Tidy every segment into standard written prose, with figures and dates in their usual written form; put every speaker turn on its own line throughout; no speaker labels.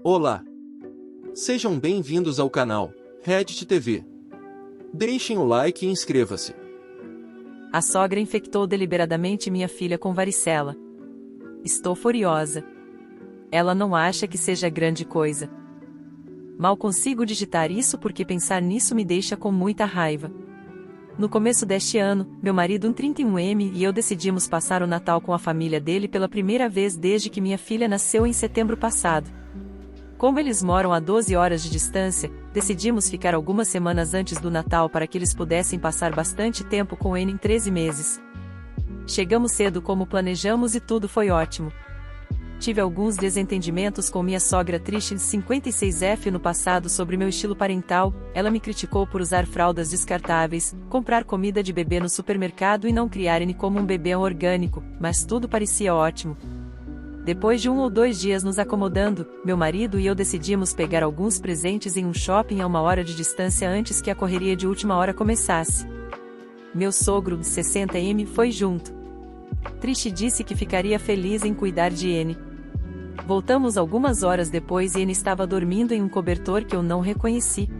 Olá! Sejam bem-vindos ao canal Reddit TV. Deixem o like e inscreva-se.
A sogra infectou deliberadamente minha filha com varicela. Estou furiosa. Ela não acha que seja grande coisa. Mal consigo digitar isso porque pensar nisso me deixa com muita raiva. No começo deste ano, meu marido, um 31M, e eu decidimos passar o Natal com a família dele pela primeira vez desde que minha filha nasceu em setembro passado. Como eles moram a 12 horas de distância, decidimos ficar algumas semanas antes do Natal para que eles pudessem passar bastante tempo com ele em 13 meses. Chegamos cedo como planejamos e tudo foi ótimo. Tive alguns desentendimentos com minha sogra Trish 56F no passado sobre meu estilo parental. Ela me criticou por usar fraldas descartáveis, comprar comida de bebê no supermercado e não criar N como um bebê orgânico, mas tudo parecia ótimo. Depois de 1 ou 2 dias nos acomodando, meu marido e eu decidimos pegar alguns presentes em um shopping a 1 hora de distância antes que a correria de última hora começasse. Meu sogro, 60M, foi junto. Trish disse que ficaria feliz em cuidar de N. Voltamos algumas horas depois e N estava dormindo em um cobertor que eu não reconheci.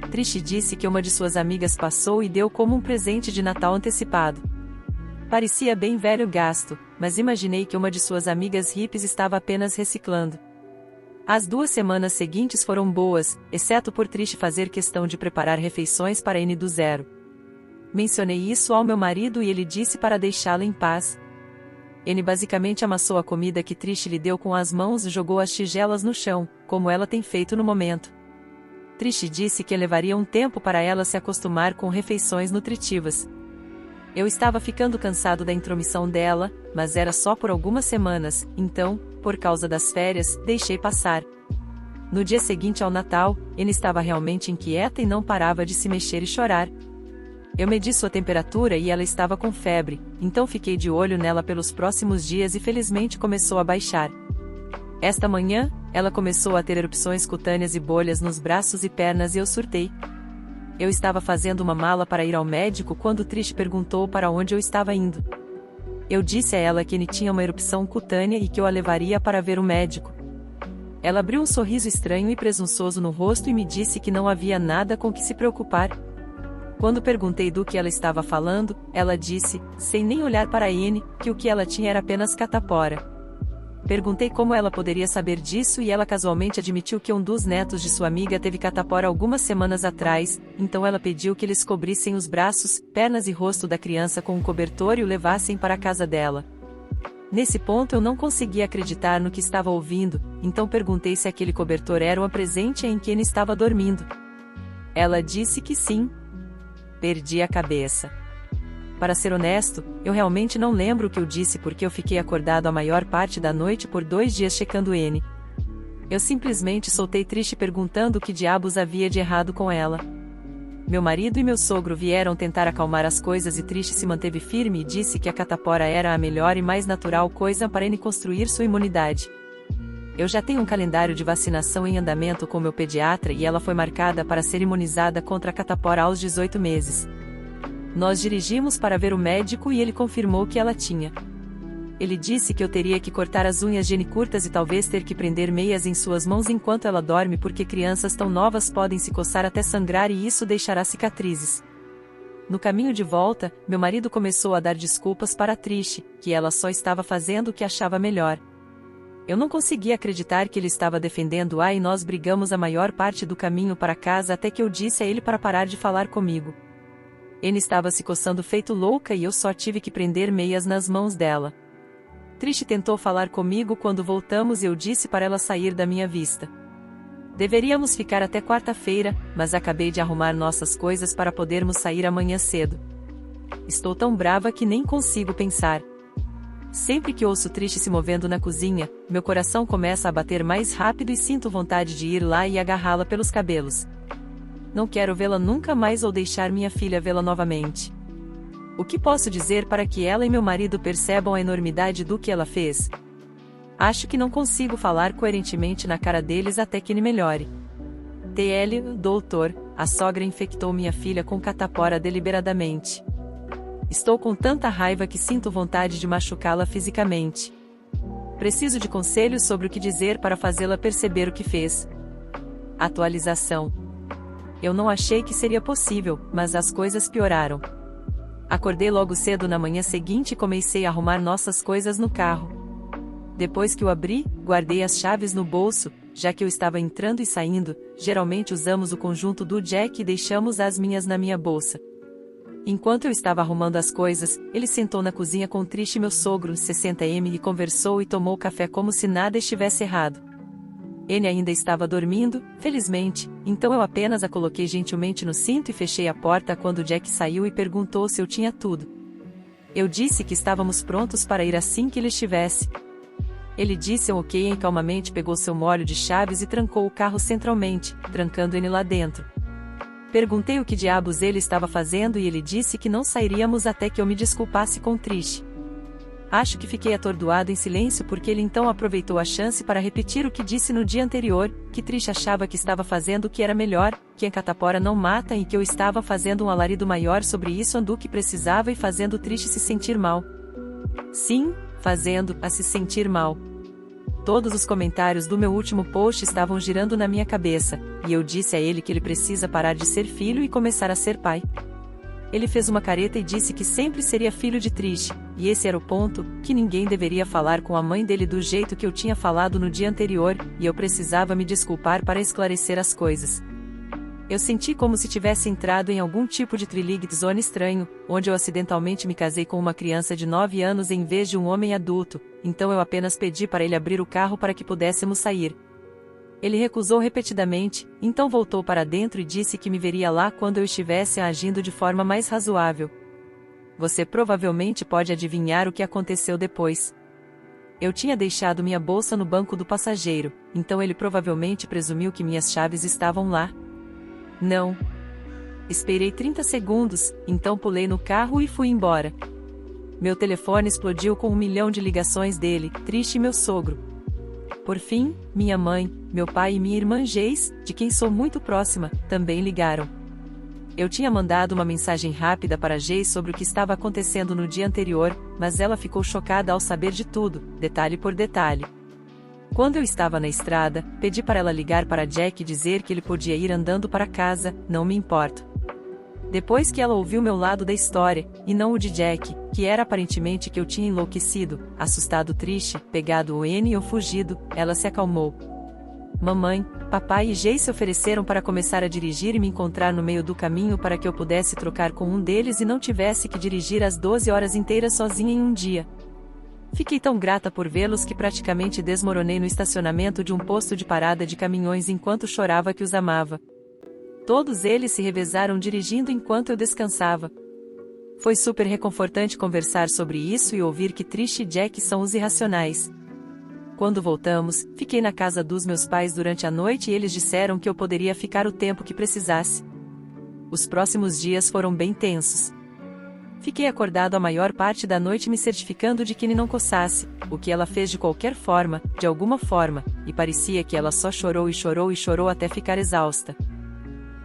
Trish disse que uma de suas amigas passou e deu como um presente de Natal antecipado. Parecia bem velho gasto, mas imaginei que uma de suas amigas hippies estava apenas reciclando. As 2 semanas seguintes foram boas, exceto por Trish fazer questão de preparar refeições para N do zero. Mencionei isso ao meu marido e ele disse para deixá-la em paz. N basicamente amassou a comida que Trish lhe deu com as mãos e jogou as tigelas no chão, como ela tem feito no momento. Trish disse que levaria um tempo para ela se acostumar com refeições nutritivas. Eu estava ficando cansado da intromissão dela, mas era só por algumas semanas, então, por causa das férias, deixei passar. No dia seguinte ao Natal, N estava realmente inquieta e não parava de se mexer e chorar. Eu medi sua temperatura e ela estava com febre, então fiquei de olho nela pelos próximos dias e felizmente começou a baixar. Esta manhã, ela começou a ter erupções cutâneas e bolhas nos braços e pernas e eu surtei. Eu estava fazendo uma mala para ir ao médico quando Trish perguntou para onde eu estava indo. Eu disse a ela que N tinha uma erupção cutânea e que eu a levaria para ver o médico. Ela abriu um sorriso estranho e presunçoso no rosto e me disse que não havia nada com que se preocupar. Quando perguntei do que ela estava falando, ela disse, sem nem olhar para N, que o que ela tinha era apenas catapora. Perguntei como ela poderia saber disso e ela casualmente admitiu que um dos netos de sua amiga teve catapora algumas semanas atrás, então ela pediu que eles cobrissem os braços, pernas e rosto da criança com um cobertor e o levassem para a casa dela. Nesse ponto eu não conseguia acreditar no que estava ouvindo, então perguntei se aquele cobertor era um presente em que N estava dormindo. Ela disse que sim. Perdi a cabeça. Para ser honesto, eu realmente não lembro o que eu disse porque eu fiquei acordado a maior parte da noite por 2 dias checando N. Eu simplesmente soltei Trish perguntando o que diabos havia de errado com ela. Meu marido e meu sogro vieram tentar acalmar as coisas e Trish se manteve firme e disse que a catapora era a melhor e mais natural coisa para N construir sua imunidade. Eu já tenho um calendário de vacinação em andamento com meu pediatra e ela foi marcada para ser imunizada contra a catapora aos 18 meses. Nós dirigimos para ver o médico e ele confirmou que ela tinha. Ele disse que eu teria que cortar as unhas de N curtas e talvez ter que prender meias em suas mãos enquanto ela dorme porque crianças tão novas podem se coçar até sangrar e isso deixará cicatrizes. No caminho de volta, meu marido começou a dar desculpas para Trish, que ela só estava fazendo o que achava melhor. Eu não conseguia acreditar que ele estava defendendo-a e nós brigamos a maior parte do caminho para casa até que eu disse a ele para parar de falar comigo. N estava se coçando feito louca e eu só tive que prender meias nas mãos dela. Trish tentou falar comigo quando voltamos e eu disse para ela sair da minha vista. Deveríamos ficar até quarta-feira, mas acabei de arrumar nossas coisas para podermos sair amanhã cedo. Estou tão brava que nem consigo pensar. Sempre que ouço Trish se movendo na cozinha, meu coração começa a bater mais rápido e sinto vontade de ir lá e agarrá-la pelos cabelos. Não quero vê-la nunca mais ou deixar minha filha vê-la novamente. O que posso dizer para que ela e meu marido percebam a enormidade do que ela fez? Acho que não consigo falar coerentemente na cara deles até que ele melhore. TL, doutor, a sogra infectou minha filha com catapora deliberadamente. Estou com tanta raiva que sinto vontade de machucá-la fisicamente. Preciso de conselhos sobre o que dizer para fazê-la perceber o que fez. Atualização. Eu não achei que seria possível, mas as coisas pioraram. Acordei logo cedo na manhã seguinte e comecei a arrumar nossas coisas no carro. Depois que o abri, guardei as chaves no bolso, já que eu estava entrando e saindo. Geralmente usamos o conjunto do Jack e deixamos as minhas na minha bolsa. Enquanto eu estava arrumando as coisas, ele sentou na cozinha com Trish, meu sogro, 60M, e conversou e tomou café como se nada estivesse errado. Ele ainda estava dormindo, felizmente, então eu apenas a coloquei gentilmente no cinto e fechei a porta quando Jack saiu e perguntou se eu tinha tudo. Eu disse que estávamos prontos para ir assim que ele estivesse. Ele disse um ok e calmamente pegou seu molho de chaves e trancou o carro centralmente, trancando ele lá dentro. Perguntei o que diabos ele estava fazendo e ele disse que não sairíamos até que eu me desculpasse com Trish. Acho que fiquei atordoado em silêncio porque ele então aproveitou a chance para repetir o que disse no dia anterior, que Trish achava que estava fazendo o que era melhor, que a catapora não mata e que eu estava fazendo um alarido maior sobre isso do que precisava e fazendo Trish se sentir mal. Sim, fazendo-a se sentir mal. Todos os comentários do meu último post estavam girando na minha cabeça, e eu disse a ele que ele precisa parar de ser filho e começar a ser pai. Ele fez uma careta e disse que sempre seria filho de Trish, e esse era o ponto, que ninguém deveria falar com a mãe dele do jeito que eu tinha falado no dia anterior, e eu precisava me desculpar para esclarecer as coisas. Eu senti como se tivesse entrado em algum tipo de Twilight Zone estranho, onde eu acidentalmente me casei com uma criança de 9 anos em vez de um homem adulto, então eu apenas pedi para ele abrir o carro para que pudéssemos sair. Ele recusou repetidamente, então voltou para dentro e disse que me veria lá quando eu estivesse agindo de forma mais razoável. Você provavelmente pode adivinhar o que aconteceu depois. Eu tinha deixado minha bolsa no banco do passageiro, então ele provavelmente presumiu que minhas chaves estavam lá. Não. Esperei 30 segundos, então pulei no carro e fui embora. Meu telefone explodiu com 1 milhão de ligações dele, Trish e meu sogro. Por fim, minha mãe, meu pai e minha irmã Jace, de quem sou muito próxima, também ligaram. Eu tinha mandado uma mensagem rápida para Jace sobre o que estava acontecendo no dia anterior, mas ela ficou chocada ao saber de tudo, detalhe por detalhe. Quando eu estava na estrada, pedi para ela ligar para Jack e dizer que ele podia ir andando para casa, não me importo. Depois que ela ouviu meu lado da história, e não o de Jack, que era aparentemente que eu tinha enlouquecido, assustado, triste, pegado o N ou fugido, ela se acalmou. Mamãe, papai e Jay se ofereceram para começar a dirigir e me encontrar no meio do caminho para que eu pudesse trocar com um deles e não tivesse que dirigir as 12 horas inteiras sozinha em um dia. Fiquei tão grata por vê-los que praticamente desmoronei no estacionamento de um posto de parada de caminhões enquanto chorava que os amava. Todos eles se revezaram dirigindo enquanto eu descansava. Foi super reconfortante conversar sobre isso e ouvir que Trish e Jack são os irracionais. Quando voltamos, fiquei na casa dos meus pais durante a noite e eles disseram que eu poderia ficar o tempo que precisasse. Os próximos dias foram bem tensos. Fiquei acordado a maior parte da noite me certificando de que ele não coçasse, o que ela fez de qualquer forma, de alguma forma, e parecia que ela só chorou e chorou e chorou até ficar exausta.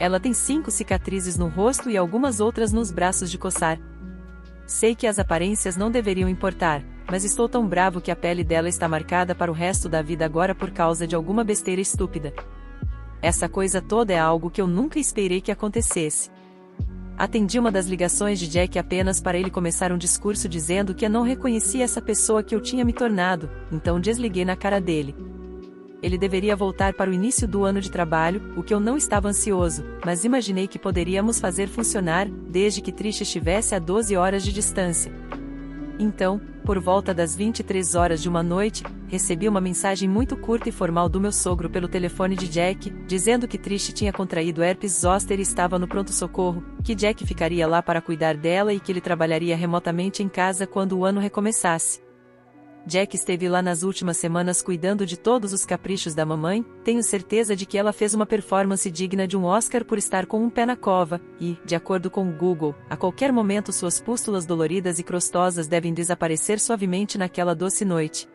Ela tem 5 cicatrizes no rosto e algumas outras nos braços de coçar. Sei que as aparências não deveriam importar, mas estou tão bravo que a pele dela está marcada para o resto da vida agora por causa de alguma besteira estúpida. Essa coisa toda é algo que eu nunca esperei que acontecesse. Atendi uma das ligações de Jack apenas para ele começar um discurso dizendo que eu não reconhecia essa pessoa que eu tinha me tornado, então desliguei na cara dele. Ele deveria voltar para o início do ano de trabalho, o que eu não estava ansioso, mas imaginei que poderíamos fazer funcionar, desde que Trish estivesse a 12 horas de distância. Então, por volta das 23 horas de uma noite, recebi uma mensagem muito curta e formal do meu sogro pelo telefone de Jack, dizendo que Trish tinha contraído herpes zoster e estava no pronto-socorro, que Jack ficaria lá para cuidar dela e que ele trabalharia remotamente em casa quando o ano recomeçasse. Jack esteve lá nas últimas semanas cuidando de todos os caprichos da mamãe, tenho certeza de que ela fez uma performance digna de um Oscar por estar com um pé na cova, e, de acordo com o Google, a qualquer momento suas pústulas doloridas e crostosas devem desaparecer suavemente naquela doce noite.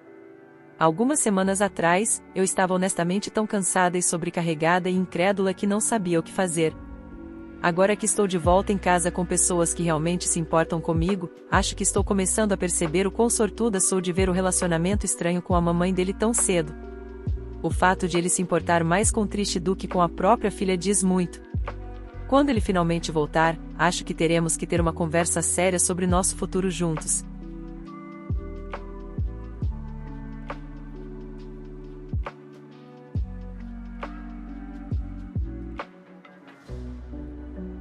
Algumas semanas atrás, eu estava honestamente tão cansada e sobrecarregada e incrédula que não sabia o que fazer. Agora que estou de volta em casa com pessoas que realmente se importam comigo, acho que estou começando a perceber o quão sortuda sou de ver o relacionamento estranho com a mamãe dele tão cedo. O fato de ele se importar mais com Trish do que com a própria filha diz muito. Quando ele finalmente voltar, acho que teremos que ter uma conversa séria sobre nosso futuro juntos.